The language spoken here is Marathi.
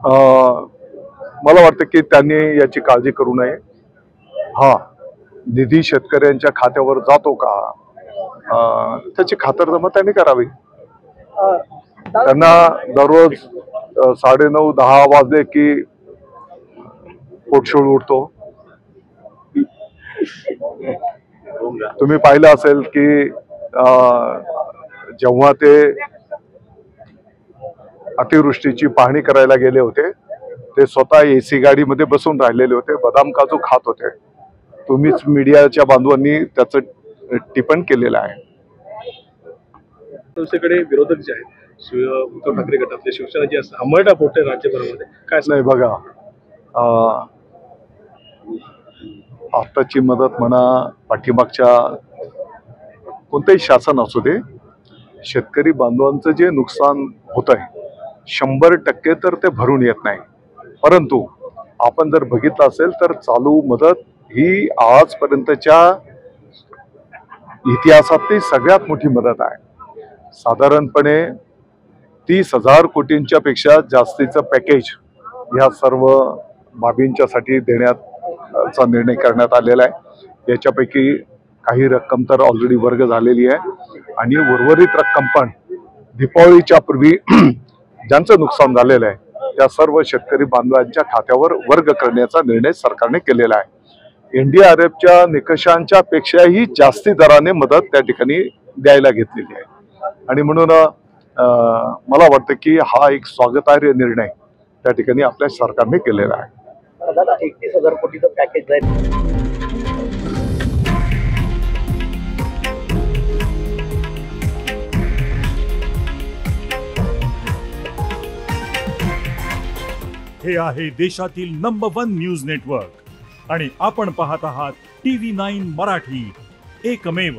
मला वाटतं की त्यांनी याची काळजी करू नये। हा, निधी शेतकऱ्यांच्या खात्यावर जातो का त्याची खातरजमा त्यांनी करावी। त्यांना दररोज 9:30-10 वाजले की पोटशोळ उठतो। तुम्ही पाहिलं असेल की जेव्हा ते अतिवृष्टीची पाहणी करायला गेले होते ते स्वतः एसी गाडीमध्ये बसून राहिलेले होते, बदाम काजू खात होते। तुम्हीच मीडियाच्या बांधवांनी त्याचं टिप्पण केलेलं आहे। दुसरीकडे विरोधक जे आहेत उद्धव ठाकरे गटातले शिवसेना जे असतात हमरडा पोटे राज्यभरामध्ये काय नाही बघा, आताची मदत म्हणा पाठीमागच्या कोणतेही शासन असू दे, शेतकरी बांधवांचं जे नुकसान होत आहे 100% तर ते भरून येत नाही। परंतु आपण जर बघितलं असेल तर चालू मदत ही आजपर्यंतच्या इतिहासातली सगळ्यात मोठी मदत आहे। साधारणपणे 30,000 कोटींच्या पेक्षा जास्तीचं पॅकेज या सर्व बाबींच्यासाठी देण्याचा निर्णय करण्यात आलेला आहे। याच्यापैकी काही रक्कम तर ऑलरेडी वर्ग झालेली आहे आणि उर्वरित रक्कम पण दीपावलीच्या पूर्वी ज्यांचं नुकसान झालेलं आहे त्या सर्व शेतकरी बांधवांच्या खात्यावर वर्ग करण्याचा निर्णय सरकारने केलेला आहे। NDRFच्या निकषांच्या पेक्षाही जास्ती दराने मदत त्या ठिकाणी द्यायला घेतलेली आहे आणि म्हणून मला वाटतं की हा एक स्वागतार्ह निर्णय त्या ठिकाणी आपल्या सरकारने केलेला आहे। दादा 31,000 कोटीचं पॅकेज आहे। हे आहे देशातील नंबर 1 न्यूज नेटवर्क आणि आपण पाहत आहात TV9 मराठी, एकमेव।